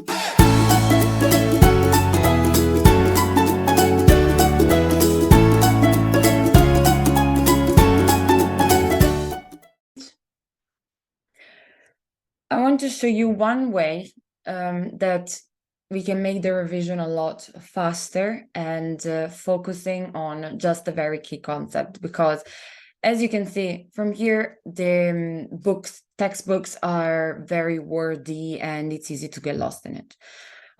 I want to show you one way that we can make the revision a lot faster and focusing on just the very key concept, because as you can see from here, the textbooks are very wordy and it's easy to get lost in it.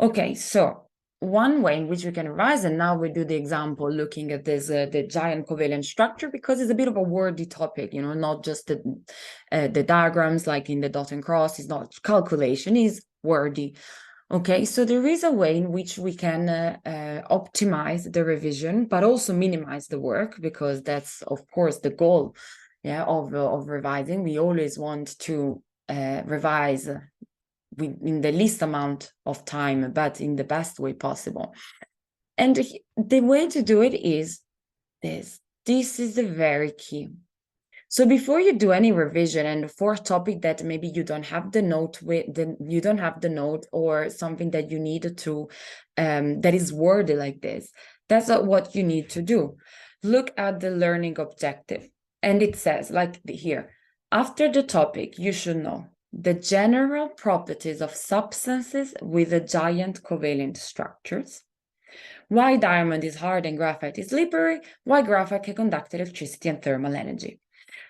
Okay, so one way in which we can revise, and now we do the example looking at this the giant covalent structure, because it's a bit of a wordy topic, you know, not just the diagrams like in the dot and cross, it's not calculation, is wordy. Okay, so there is a way in which we can optimize the revision, but also minimize the work, because that's of course the goal, yeah, of revising. We always want to revise in the least amount of time, but in the best way possible. And the way to do it is this. This is the very key. So before you do any revision, and for a topic that maybe you don't have the note you don't have the note, or something that you need to that is wordy like this, that's not what you need to do. Look at the learning objective, and it says like here, after the topic, you should know the general properties of substances with a giant covalent structures, why diamond is hard and graphite is slippery, why graphite can conduct electricity and thermal energy.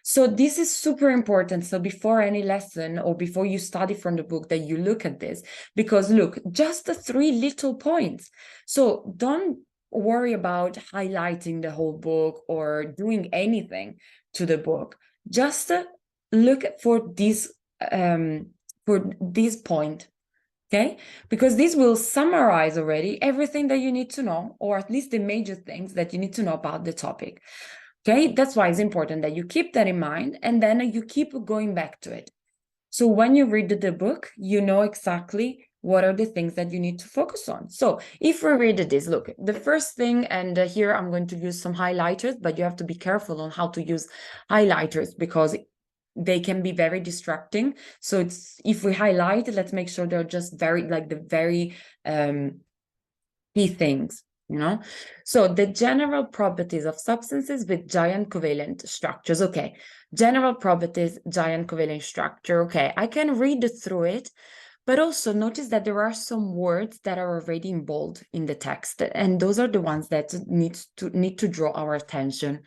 So this is super important. So before any lesson or before you study from the book, that you look at this, because look, just the 3 little points. So don't worry about highlighting the whole book or doing anything to the book. Just look for this point, okay? Because this will summarize already everything that you need to know, or at least the major things that you need to know about the topic. Okay, that's why it's important that you keep that in mind, and then you keep going back to it. So when you read the book, you know exactly what are the things that you need to focus on. So if we read this, look, the first thing, and here I'm going to use some highlighters, but you have to be careful on how to use highlighters, because they can be very distracting. So it's, if we highlight, let's make sure they're just very, like the very key things. You know, so the general properties of substances with giant covalent structures. Okay, general properties, giant covalent structure. Okay, I can read through it, but also notice that there are some words that are already in bold in the text, and those are the ones that need to draw our attention.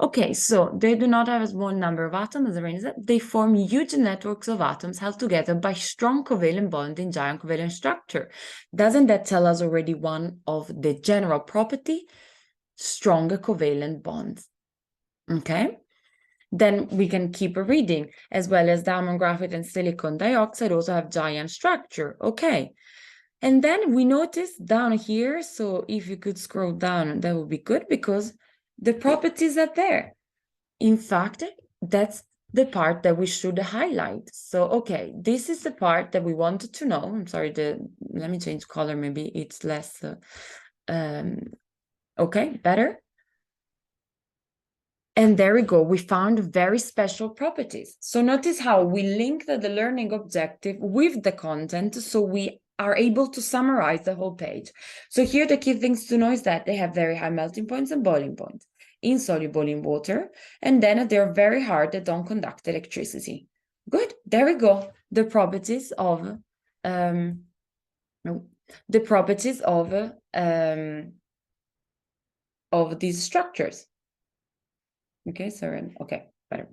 Okay, so they do not have a small number of atoms arranged. They form huge networks of atoms held together by strong covalent bond in giant covalent structure. Doesn't that tell us already one of the general property? Stronger covalent bonds. Okay? Then we can keep reading. As well as diamond, graphite, and silicon dioxide also have giant structure. Okay. And then we notice down here, so if you could scroll down, that would be good, because the properties are there. In fact, that's the part that we should highlight. So, okay, this is the part that we wanted to know. I'm sorry, let me change color, maybe it's less, okay, better. And there we go, we found very special properties. So notice how we link the learning objective with the content, so we are able to summarize the whole page. So here the key things to know is that they have very high melting points and boiling points, insoluble in water, and then they're very hard, they don't conduct electricity. Good, there we go. The properties of these structures. Okay, sorry. Okay, better.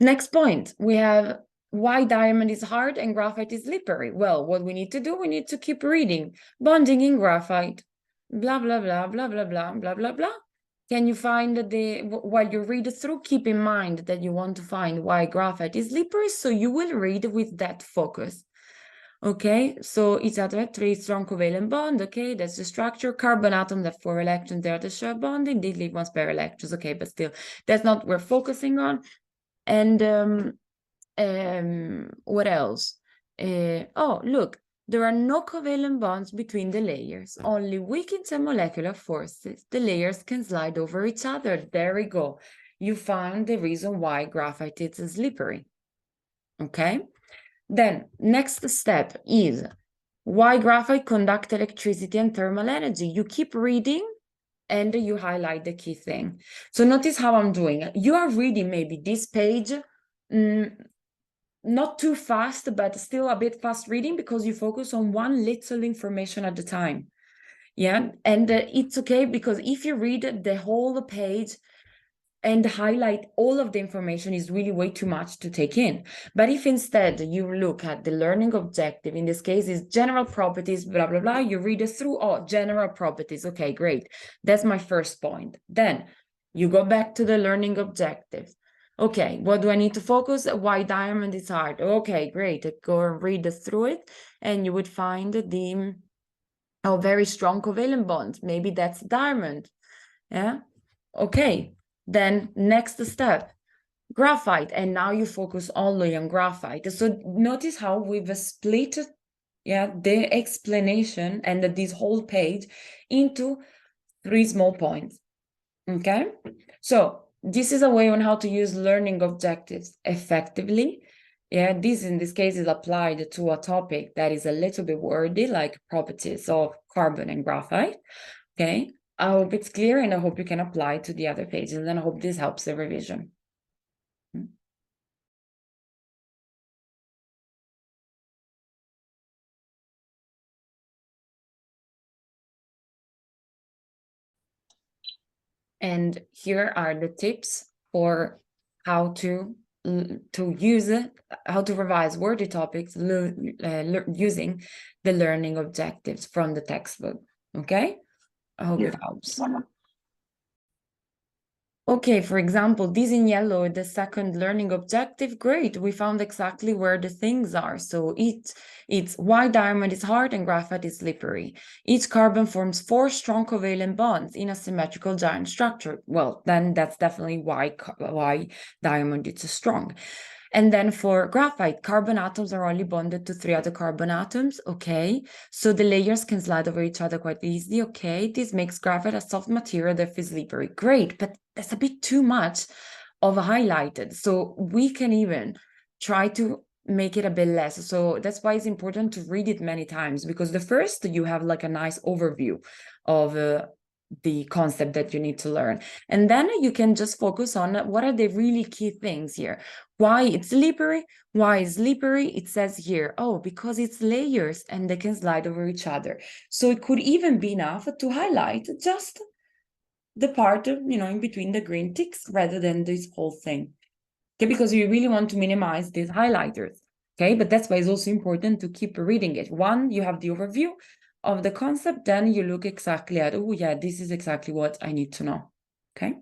Next point, we have why diamond is hard and graphite is slippery. Well, what we need to do, we need to keep reading. Bonding in graphite, blah, blah, blah, blah, blah, blah, blah, blah, blah. Can you find while you read through, keep in mind that you want to find why graphite is slippery, so you will read with that focus. Okay, so it's at a 3 strong covalent bond. Okay, that's the structure. Carbon atoms have 4 electrons. They are the short bonding. They leave 1 spare electrons. Okay, but still, that's not what we're focusing on. And what else? Oh, look, there are no covalent bonds between the layers. Only weak intermolecular forces. The layers can slide over each other. There we go. You found the reason why graphite is slippery. Okay. Then next step is Why graphite conduct electricity and thermal energy? You keep reading and you highlight the key thing. So notice how I'm doing it. You are reading maybe this page, not too fast, but still a bit fast reading because you focus on one little information at a time. Yeah, and it's okay because if you read the whole page and highlight all of the information is really way too much to take in. But if instead you look at the learning objective, in this case is general properties, blah, blah, blah, you read it through, oh, general properties, okay, great. That's my first point. Then you go back to the learning objective. Okay, what do I need to focus? Why diamond is hard? Okay, great. Go and read through it and you would find the very strong covalent bonds. Maybe that's diamond. Yeah, okay. Then next step, graphite, and now you focus only on graphite. So notice how we've split, the explanation and this whole page into 3 small points. Okay, so this is a way on how to use learning objectives effectively. Yeah, this in this case is applied to a topic that is a little bit wordy, like properties of carbon and graphite. Okay, I hope it's clear and I hope you can apply to the other pages, and I hope this helps the revision. And here are the tips for how to use how to revise wordy topics using the learning objectives from the textbook. Okay, I hope it helps. Okay, for example, this in yellow, the second learning objective, great. We found exactly where the things are. So it's why diamond is hard and graphite is slippery. Each carbon forms 4 strong covalent bonds in a symmetrical giant structure. Well, then that's definitely why diamond is strong. And then for graphite, carbon atoms are only bonded to 3 other carbon atoms. Okay, so the layers can slide over each other quite easily. Okay, this makes graphite a soft material that feels slippery. Great, but that's a bit too much of a highlighted. So we can even try to make it a bit less. So that's why it's important to read it many times, because the first you have like a nice overview of the concept that you need to learn. And then you can just focus on what are the really key things here. Why it's slippery? Why is slippery? It says here, oh, because it's layers and they can slide over each other. So it could even be enough to highlight just the part of, in between the green ticks rather than this whole thing. Okay, because you really want to minimize these highlighters. Okay, but that's why it's also important to keep reading it. One, you have the overview of the concept, then you look exactly at, oh yeah, this is exactly what I need to know. Okay.